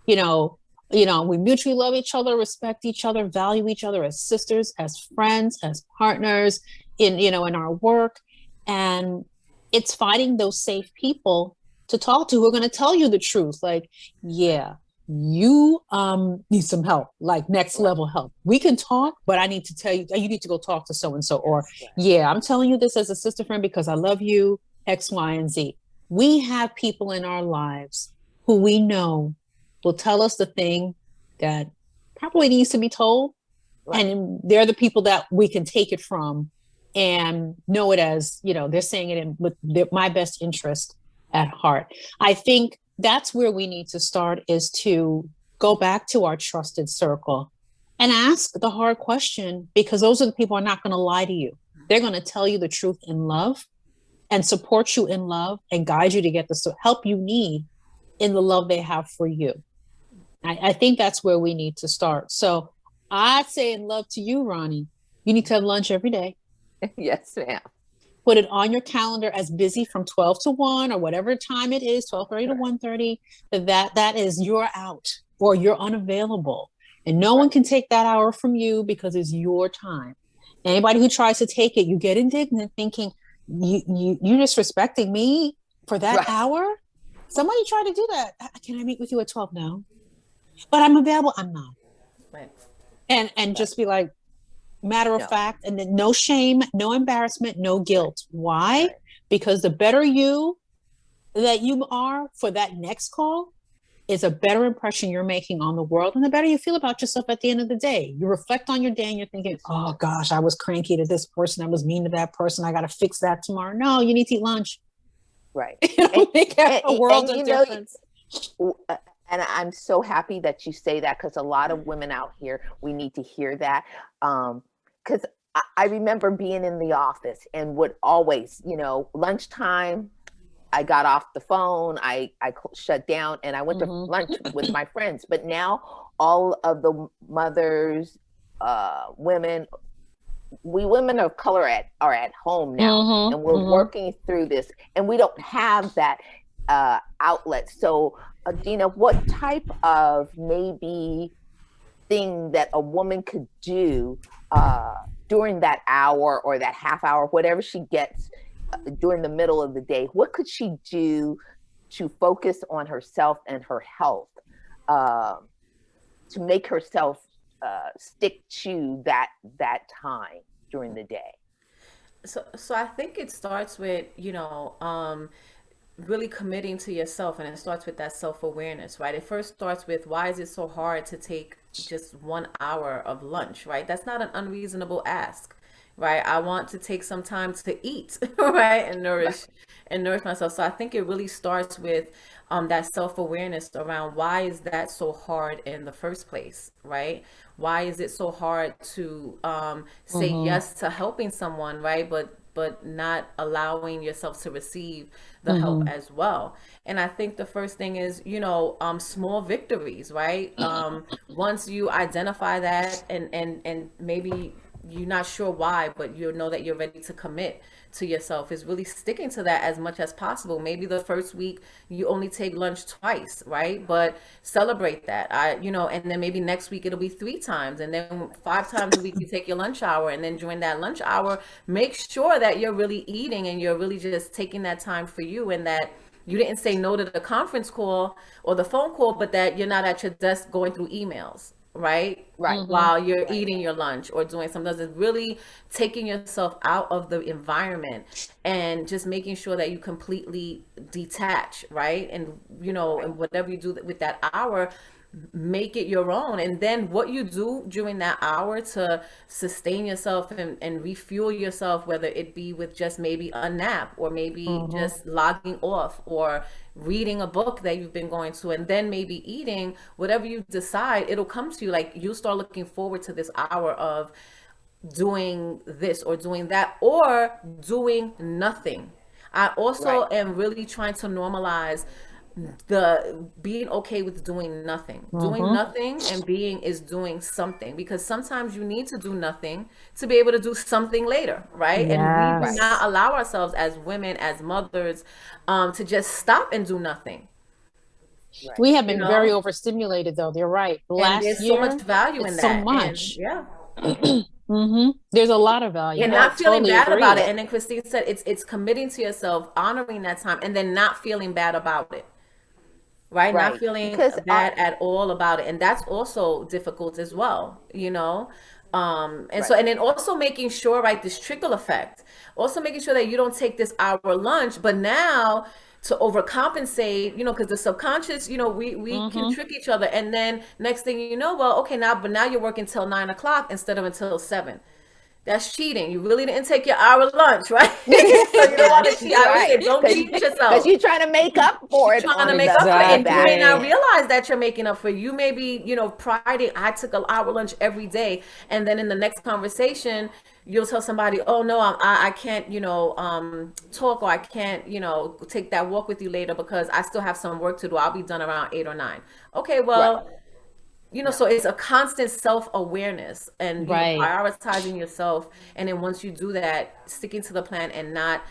you know, we mutually love each other, respect each other, value each other as sisters, as friends, as partners in our work. And it's finding those safe people to talk to who are going to tell you the truth. Like, yeah, you need some help, like next level help. We can talk, but I need to tell you, you need to go talk to so-and-so. Or, yeah, I'm telling you this as a sister friend because I love you, X, Y, and Z. We have people in our lives who we know will tell us the thing that probably needs to be told. Right. And they're the people that we can take it from and know it as, you know, they're saying it with my best interest at heart. I think that's where we need to start, is to go back to our trusted circle and ask the hard question, because those are the people who are not going to lie to you. They're going to tell you the truth in love and support you in love and guide you to get the help you need in the love they have for you. I think that's where we need to start. So I'd say in love to you, Ronnie, you need to have lunch every day. Yes, ma'am. Put it on your calendar as busy from 12 to 1 or whatever time it is, 12:30 to 1:30, that is you're out or you're unavailable. And no one can take that hour from you because it's your time. Anybody who tries to take it, you get indignant thinking, you're disrespecting me for that hour? Somebody tried to do that. Can I meet with you at 12? No. But I'm available. I'm not. Right. And just be like, matter of fact, and then no shame, no embarrassment, no guilt. Why? Because the better you that you are for that next call is a better impression you're making on the world, and the better you feel about yourself at the end of the day. You reflect on your day and you're thinking, oh gosh, I was cranky to this person, I was mean to that person, I got to fix that tomorrow. No, you need to eat lunch. Right. It'll make a world of difference. And I'm so happy that you say that, because a lot of women out here, we need to hear that. Because I remember being in the office and would always, you know, lunchtime, I got off the phone, I shut down and I went to lunch with my friends. But now all of the mothers, women, we women of color are at home now, and we're working through this, and we don't have that outlet. So Dena, what type of maybe thing that a woman could do during that hour or that half hour, whatever she gets during the middle of the day, what could she do to focus on herself and her health, to make herself stick to that time during the day? So I think it starts with, really committing to yourself, and it starts with that self-awareness, right? It first starts with, why is it so hard to take just 1 hour of lunch, right? That's not an unreasonable ask, right? I want to take some time to eat, right? And nourish myself. So I think it really starts with that self-awareness around, why is that so hard in the first place, right? Why is it so hard to say yes to helping someone, right? But not allowing yourself to receive the help as well. And I think the first thing is, small victories, right? Once you identify that, and maybe you're not sure why, but you know that you're ready to commit to yourself, is really sticking to that as much as possible. Maybe the first week you only take lunch twice, right? But celebrate that. And then maybe next week it'll be 3 times, and then 5 times a week you take your lunch hour. And then during that lunch hour, make sure that you're really eating and you're really just taking that time for you, and that you didn't say no to the conference call or the phone call, but that you're not at your desk going through emails, right? Right. While you're eating your lunch or doing something. It's really taking yourself out of the environment and just making sure that you completely detach, right? And, and whatever you do with that hour, make it your own. And then what you do during that hour to sustain yourself and refuel yourself, whether it be with just maybe a nap, or maybe just logging off, or reading a book that you've been going to, and then maybe eating, whatever you decide, it'll come to you. Like, you start looking forward to this hour of doing this or doing that, or doing nothing. I also am really trying to normalize the being okay with doing nothing. Doing nothing and being is doing something, because sometimes you need to do nothing to be able to do something later, right? And we do not allow ourselves as women, as mothers, to just stop and do nothing. Right. We have been very overstimulated, though. You're right. And there's so much value in that. So much. And, There's a lot of value. and not feeling bad about it. And then Christine said it's committing to yourself, honoring that time, and then not feeling bad about it. Right? Not feeling bad at all about it. And that's also difficult as well, So, and then also making sure, right, this trickle effect, also making sure that you don't take this hour lunch, but now to overcompensate, because the subconscious, we can trick each other. And then next thing you know, well, okay, but now you're working till 9 o'clock instead of until 7. That's cheating. You really didn't take your hour lunch, right? So you don't want to cheat. I always say, don't cheat yourself. Because you're trying to make up for it. And you may not realize that you're making up for it. You may be, priding, I took an hour lunch every day. And then in the next conversation, you'll tell somebody, oh, no, I can't, talk, or I can't, take that walk with you later because I still have some work to do. I'll be done around 8 or 9. Okay, well... So it's a constant self-awareness and prioritizing yourself. And then once you do that, sticking to the plan and not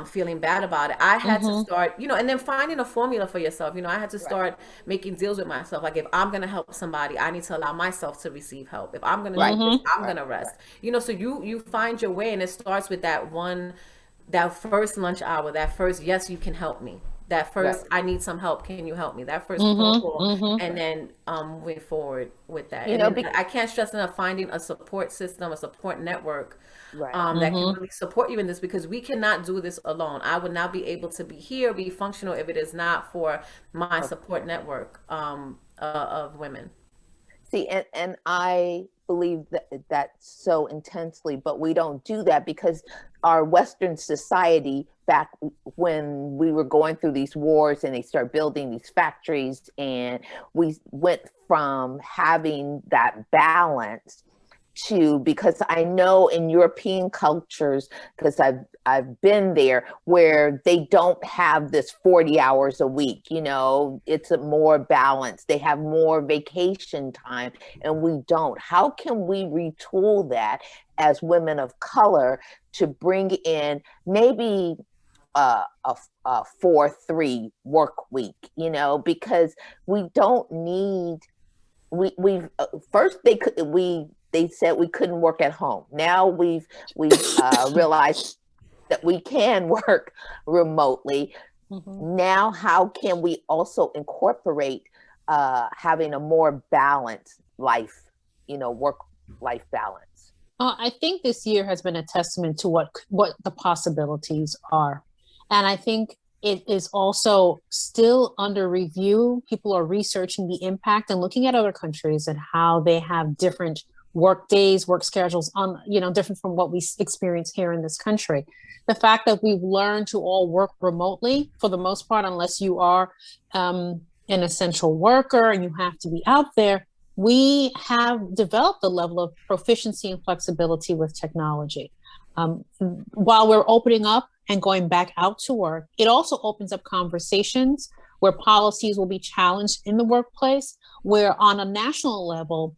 feeling bad about it. I had to start, and then finding a formula for yourself. I had to start making deals with myself. Like, if I'm going to help somebody, I need to allow myself to receive help. If I'm going to do this, I'm going to rest. So you find your way, and it starts with that first lunch hour, that first, yes, you can help me. That first, I need some help. Can you help me? That first phone call, and then moving forward with that. I can't stress enough finding a support system, a support network that can really support you in this, because we cannot do this alone. I would not be able to be here, be functional, if it is not for my support network of women. See, and I believe that so intensely, but we don't do that because our Western society, back when we were going through these wars and they started building these factories, and we went from having that balance to, because I know in European cultures, because I've been there, where they don't have this 40 hours a week, it's a more balanced. They have more vacation time, and we don't. How can we retool that as women of color to bring in maybe a 4-3 work week, because we don't need, first they said we couldn't work at home. Now we've realized that we can work remotely. Now, how can we also incorporate having a more balanced life, work-life balance? I think this year has been a testament to what the possibilities are. And I think it is also still under review. People are researching the impact and looking at other countries and how they have different work days, work schedules on, different from what we experience here in this country. The fact that we've learned to all work remotely for the most part, unless you are an essential worker and you have to be out there, we have developed a level of proficiency and flexibility with technology. While we're opening up and going back out to work, it also opens up conversations where policies will be challenged in the workplace, where on a national level,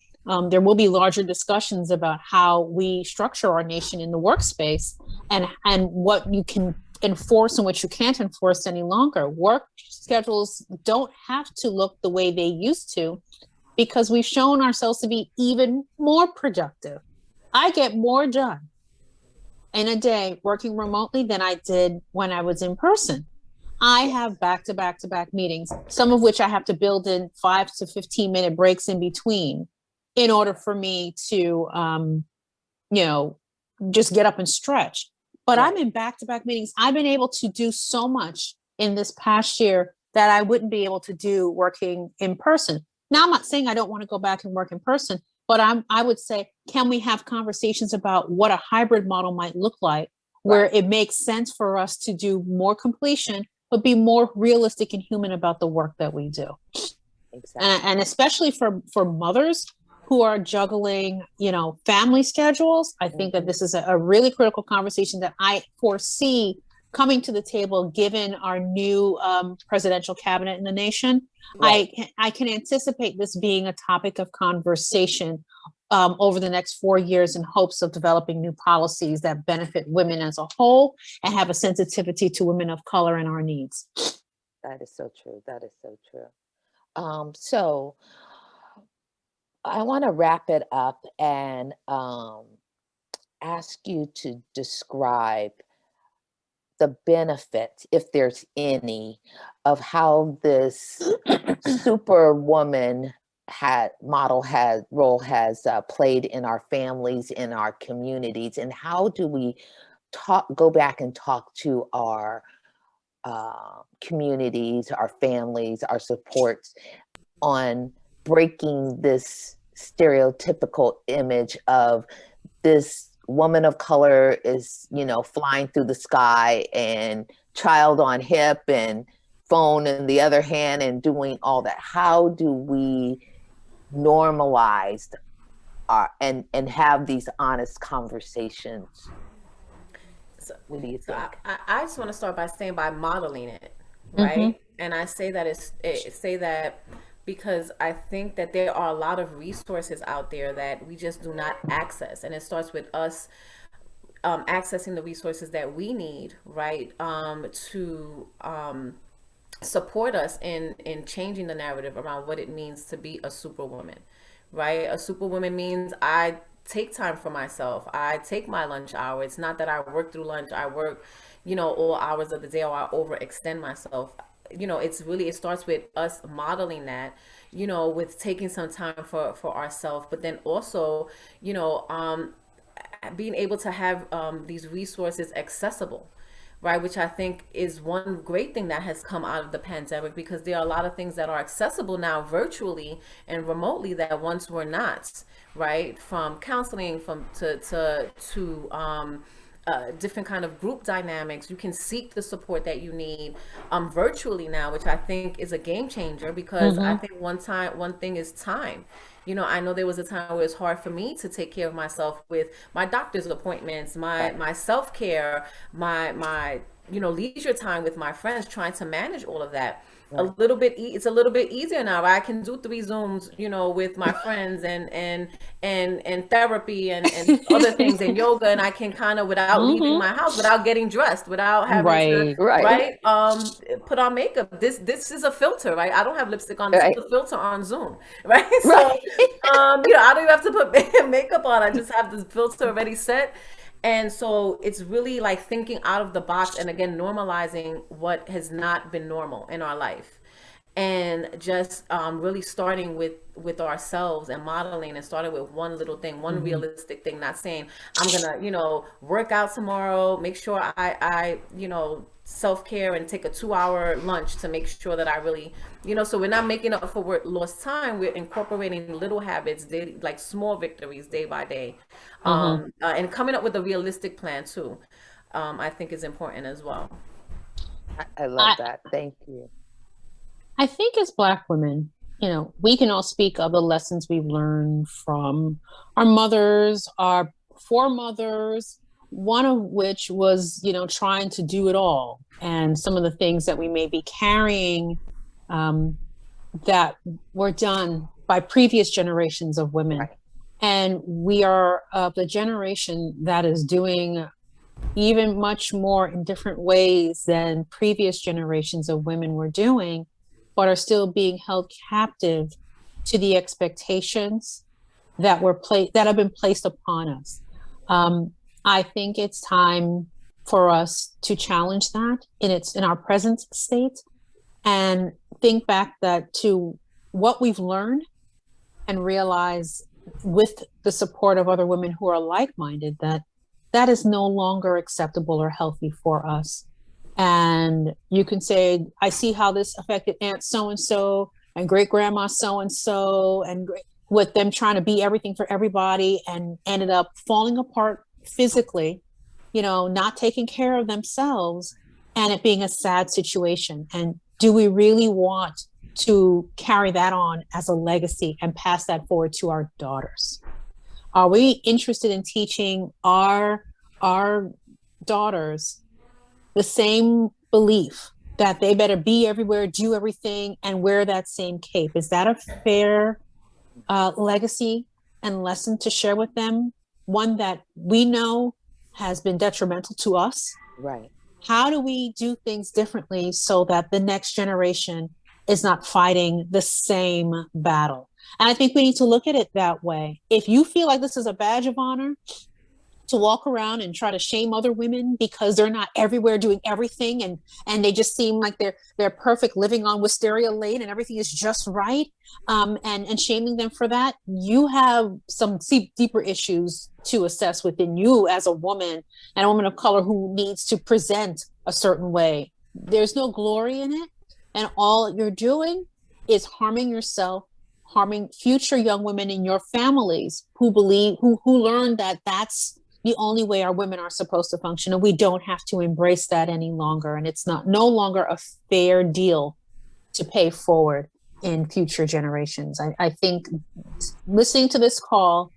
there will be larger discussions about how we structure our nation in the workspace and what you can enforce and what you can't enforce any longer. Work schedules don't have to look the way they used to, because we've shown ourselves to be even more productive. I get more done in a day working remotely than I did when I was in person. I have back-to-back meetings, some of which I have to build in 5 to 15-minute breaks in between in order for me to, just get up and stretch. But I'm in back-to-back meetings. I've been able to do so much in this past year that I wouldn't be able to do working in person. Now, I'm not saying I don't want to go back and work in person, but I would say, can we have conversations about what a hybrid model might look like, where it makes sense for us to do more completion, but be more realistic and human about the work that we do. Exactly. And especially for mothers who are juggling, family schedules, I think that this is a really critical conversation that I foresee coming to the table, given our new presidential cabinet in the nation. Right. I can anticipate this being a topic of conversation over the next 4 years in hopes of developing new policies that benefit women as a whole and have a sensitivity to women of color and our needs. That is so true. That is so true. So I want to wrap it up and ask you to describe the benefit, if there's any, of how this superwoman role has played in our families, in our communities, and how do we go back and talk to our communities, our families, our supports on breaking this stereotypical image of this woman of color is, flying through the sky and child on hip and phone in the other hand and doing all that. How do we normalize and have these honest conversations? What do you think? I just want to start by saying by modeling it, right? Mm-hmm. And I say that because I think that there are a lot of resources out there that we just do not access. And it starts with us accessing the resources that we need, right, to support us in changing the narrative around what it means to be a superwoman, right? A superwoman means I take time for myself. I take my lunch hour. It's not that I work through lunch. I work, all hours of the day, or I overextend myself. It starts with us modeling that, with taking some time for ourselves, but then also, being able to have these resources accessible, right? Which I think is one great thing that has come out of the pandemic, because there are a lot of things that are accessible now virtually and remotely that once were not, right? From counseling, to different kind of group dynamics. You can seek the support that you need virtually now, which I think is a game changer, because I think one thing is time. I know there was a time where it's hard for me to take care of myself with my doctor's appointments, my self-care, my leisure time with my friends, trying to manage all of that. It's a little bit easier now. I can do 3 Zooms, with my friends and therapy and other things and yoga, and I can kind of, without leaving my house, without getting dressed, without having to put on makeup. This is a filter, right? I don't have lipstick on. This is a filter on Zoom, right? So I don't even have to put makeup on. I just have this filter already set. And so it's really like thinking out of the box, and again, normalizing what has not been normal in our life. and just really starting with ourselves and modeling, and starting with one little thing, one realistic thing, not saying I'm gonna, you know, work out tomorrow, make sure I you know, self-care and take a 2-hour lunch to make sure that I really, you know, so we're not making up for lost time. We're incorporating little habits, daily, like small victories day by day, and coming up with a realistic plan too, I think is important as well. I love that. Thank you. I think as Black women, you know, we can all speak of the lessons we've learned from our mothers, our foremothers, one of which was, you know, trying to do it all. And some of the things that we may be carrying that were done by previous generations of women. Right. And we are of the generation that is doing even much more in different ways than previous generations of women were doing, but are still being held captive to the expectations that that have been placed upon us. I think it's time for us to challenge that in our present state, and think back to what we've learned, and realize, with the support of other women who are like-minded, that is no longer acceptable or healthy for us. And you can say, I see how this affected Aunt so-and-so and great grandma so-and-so, and with them trying to be everything for everybody and ended up falling apart physically, you know, not taking care of themselves, and it being a sad situation. And do we really want to carry that on as a legacy and pass that forward to our daughters? Are we interested in teaching our daughters the same belief that they better be everywhere, do everything, and wear that same cape? Is that a fair legacy and lesson to share with them? One that we know has been detrimental to us. Right. How do we do things differently so that the next generation is not fighting the same battle? And I think we need to look at it that way. If you feel like this is a badge of honor to walk around and try to shame other women because they're not everywhere doing everything, and they just seem like they're perfect, living on Wisteria Lane and everything is just right, and shaming them for that, you have some deeper issues to assess within you as a woman, and a woman of color who needs to present a certain way. There's no glory in it, and all you're doing is harming yourself, harming future young women in your families who learn that that's the only way our women are supposed to function, and we don't have to embrace that any longer. And it's no longer a fair deal to pay forward in future generations. I think listening to this call,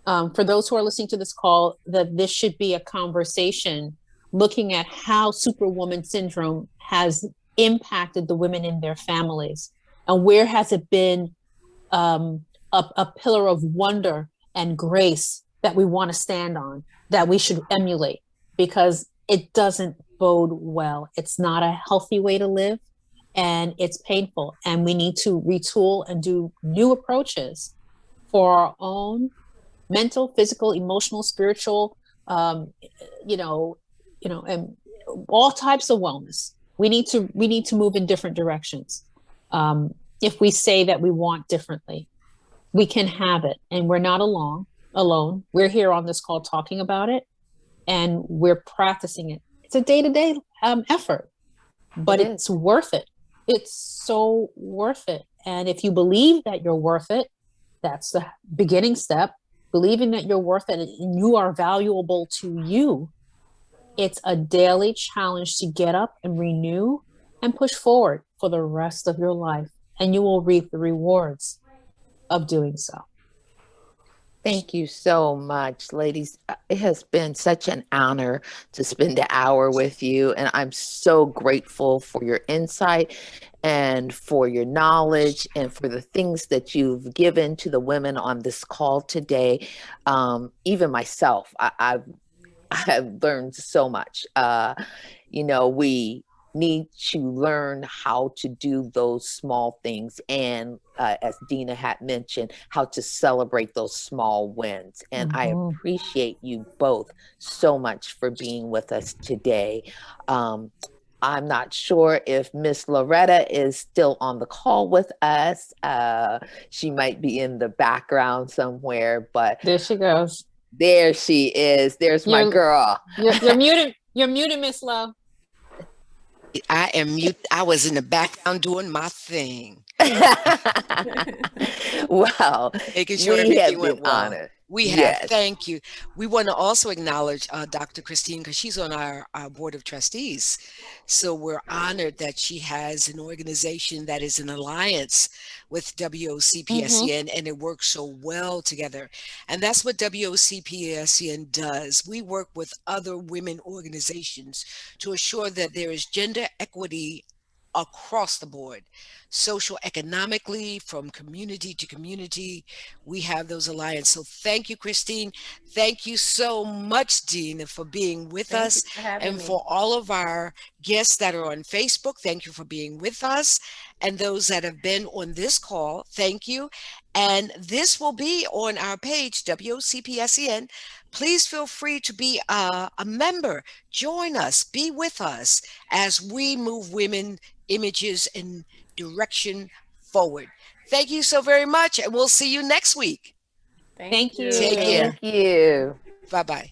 for those who are listening to this call, that this should be a conversation looking at how Superwoman Syndrome has impacted the women in their families, and where has it been a pillar of wonder and grace that we want to stand on, that we should emulate, because it doesn't bode well. It's not a healthy way to live, and it's painful. And we need to retool and do new approaches for our own mental, physical, emotional, spiritual, and all types of wellness. We need to move in different directions. If we say that we want differently, we can have it, and we're not alone. We're here on this call talking about it, and we're practicing it. It's a day-to-day effort, but it's worth it. It's so worth it. And if you believe that you're worth it, that's the beginning step. Believing that you're worth it and you are valuable to you. It's a daily challenge to get up and renew and push forward for the rest of your life, and you will reap the rewards of doing so. Thank you so much, ladies. It has been such an honor to spend an hour with you, and I'm so grateful for your insight and for your knowledge and for the things that you've given to the women on this call today. Even myself, I've learned so much. We need to learn how to do those small things, and as Dena had mentioned, how to celebrate those small wins. And I appreciate you both so much for being with us today. I'm not sure if Miss Loretta is still on the call with us. She might be in the background somewhere, but There she goes. there she is. There's my girl. You're muted. You're muted, Miss Lowe. I am mute. I was in the background doing my thing. Well, Making sure we everything have went been well. honored. We have. Yes. Thank you. We want to also acknowledge Dr. Christine because she's on our board of trustees. So we're honored that she has an organization that is in alliance with WOCPSCN and it works so well together. And that's what WOCPSCN does. We work with other women organizations to assure that there is gender equity across the board, social, economically, from community to community. We have those alliances. So thank you, Christine. Thank you so much, Dena, for being with Thank us. you for having And me. for all of our guests that are on Facebook, thank you for being with us. And those that have been on this call, thank you. And this will be on our page, WOCPSCN. Please feel free to be a member. Join us, be with us as we move women, images, and direction forward. Thank you so very much, and we'll see you next week. Thank you. Take care. Thank you. Bye-bye.